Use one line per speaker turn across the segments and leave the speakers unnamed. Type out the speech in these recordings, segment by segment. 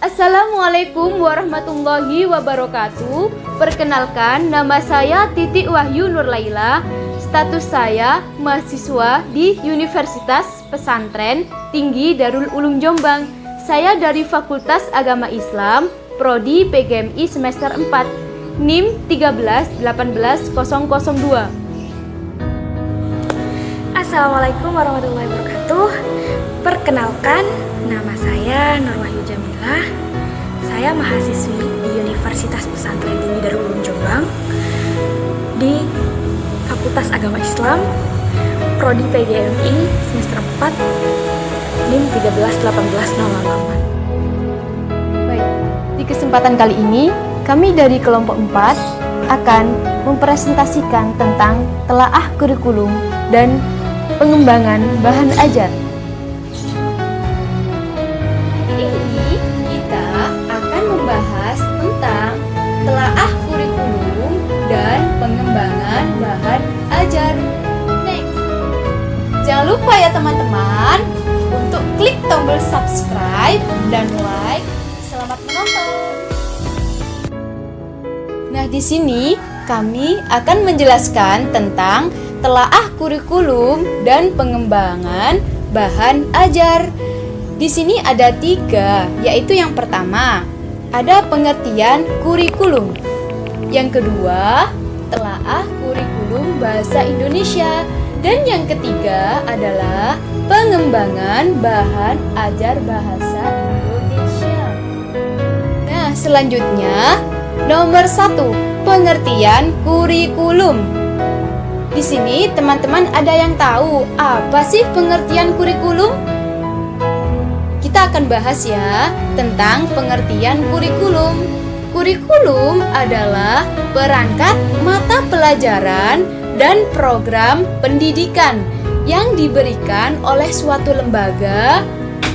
Assalamualaikum warahmatullahi wabarakatuh. Perkenalkan, nama saya Titik Wahyu Nurlaila. Status saya mahasiswa di Universitas Pesantren Tinggi Darul Ulum Jombang. Saya dari Fakultas Agama Islam, Prodi PGMI semester 4, NIM 1318002.
Assalamualaikum warahmatullahi wabarakatuh. Perkenalkan, nama saya Nur Wahyu Jamilah. Saya mahasiswi di Universitas Pesantren Tinggi Darul Ulum Jombang di Fakultas Agama Islam, Prodi PGMI semester 4, NIM 1318008.
Baik, di kesempatan kali ini kami dari kelompok 4 akan mempresentasikan tentang telaah kurikulum dan pengembangan bahan ajar. Ini kita akan membahas tentang telaah kurikulum dan pengembangan bahan ajar. Next. Jangan lupa ya teman-teman untuk klik tombol subscribe dan like. Selamat menonton. Nah, di sini kami akan menjelaskan tentang telaah kurikulum dan pengembangan bahan ajar. Di sini ada 3, yaitu yang pertama, ada pengertian kurikulum. Yang kedua, telaah kurikulum bahasa Indonesia. Dan yang ketiga adalah pengembangan bahan ajar bahasa Indonesia. Nah, selanjutnya, nomor 1, pengertian kurikulum. Di sini teman-teman ada yang tahu apa sih pengertian kurikulum? Kita akan bahas ya tentang pengertian kurikulum. Kurikulum adalah perangkat mata pelajaran dan program pendidikan yang diberikan oleh suatu lembaga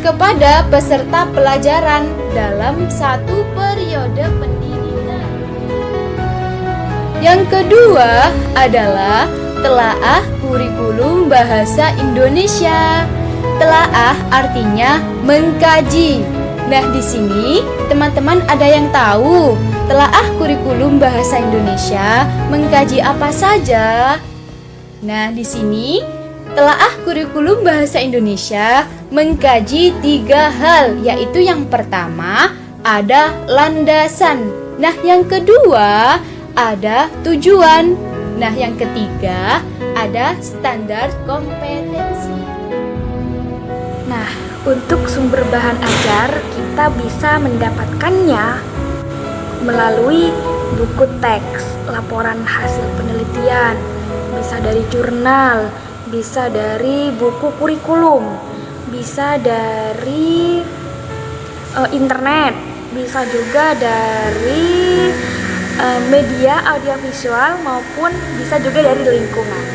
kepada peserta pelajaran dalam satu periode pendidikan. Yang kedua adalah telaah kurikulum bahasa Indonesia. Telaah artinya mengkaji. Nah, di sini teman-teman ada yang tahu telaah kurikulum bahasa Indonesia mengkaji apa saja? Nah, di sini telaah kurikulum bahasa Indonesia mengkaji 3 hal, yaitu yang pertama ada landasan. Nah, yang kedua ada tujuan. Nah, yang ketiga ada standar kompetensi.
Nah, untuk sumber bahan ajar kita bisa mendapatkannya melalui buku teks, laporan hasil penelitian, bisa dari jurnal, bisa dari buku kurikulum, bisa dari internet, bisa juga dari media audiovisual maupun bisa juga dari lingkungan.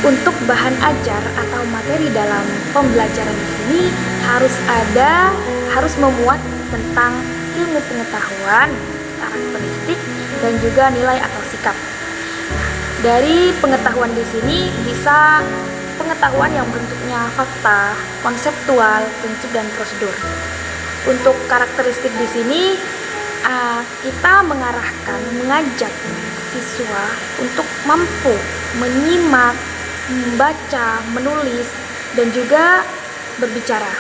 Untuk bahan ajar atau materi dalam pembelajaran di sini harus memuat tentang ilmu pengetahuan, karakteristik, dan juga nilai atau sikap. Dari pengetahuan di sini bisa pengetahuan yang bentuknya fakta, konseptual, prinsip, dan prosedur. Untuk karakteristik di sini kita mengajak siswa untuk mampu menyimak, membaca, menulis, dan juga berbicara.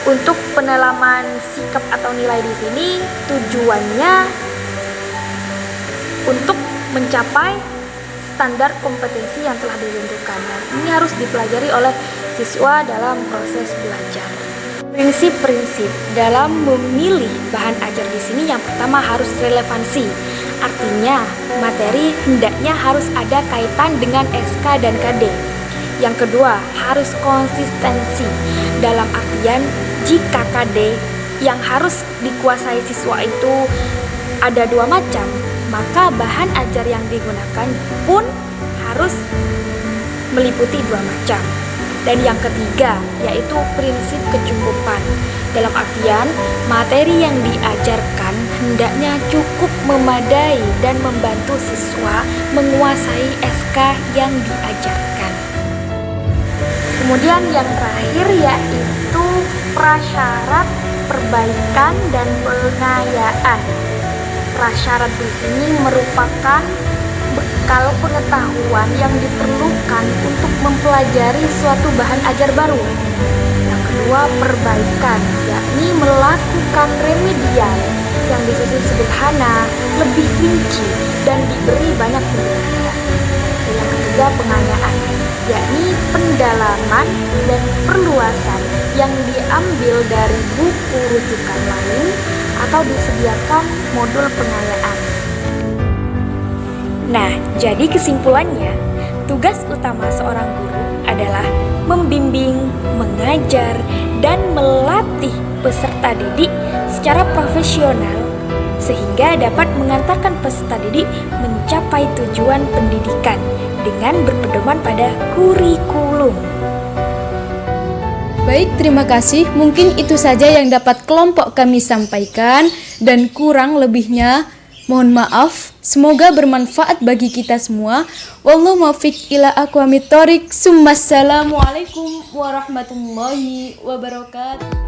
Untuk pendalaman sikap atau nilai di sini tujuannya untuk mencapai standar kompetensi yang telah ditentukan. Dan ini harus dipelajari oleh siswa dalam proses belajar. Prinsip-prinsip dalam memilih bahan ajar di sini yang pertama harus relevansi. Artinya, materi hendaknya harus ada kaitan dengan SK dan KD. Yang kedua, harus konsistensi. Dalam artian, jika KD yang harus dikuasai siswa itu ada 2 macam, maka bahan ajar yang digunakan pun harus meliputi 2 macam. Dan yang ketiga, yaitu prinsip kecukupan. Dalam artian, materi yang diajarkan hendaknya cukup memadai dan membantu siswa menguasai SK yang diajarkan. Kemudian yang terakhir yaitu prasyarat perbaikan dan pengayaan. Prasyarat di sini merupakan bekal pengetahuan yang diperlukan untuk mempelajari suatu bahan ajar baru. Yang kedua, perbaikan, yakni melakukan remedial yang disusun sederhana, lebih rinci, dan diberi banyak penjelasan. Dan yang ketiga, pengayaan, yakni pendalaman dan perluasan yang diambil dari buku rujukan lain atau disediakan modul pengayaan. Nah, jadi kesimpulannya, tugas utama seorang guru adalah membimbing, mengajar, dan melatih peserta didik secara profesional sehingga dapat mengantarkan peserta didik mencapai tujuan pendidikan dengan berpedoman pada kurikulum.
Baik, terima kasih. Mungkin itu saja yang dapat kelompok kami sampaikan dan kurang lebihnya mohon maaf. Semoga bermanfaat bagi kita semua. Wallahu muwaffiq ila aqwamit thoriq. Assalamualaikum warahmatullahi wabarakatuh.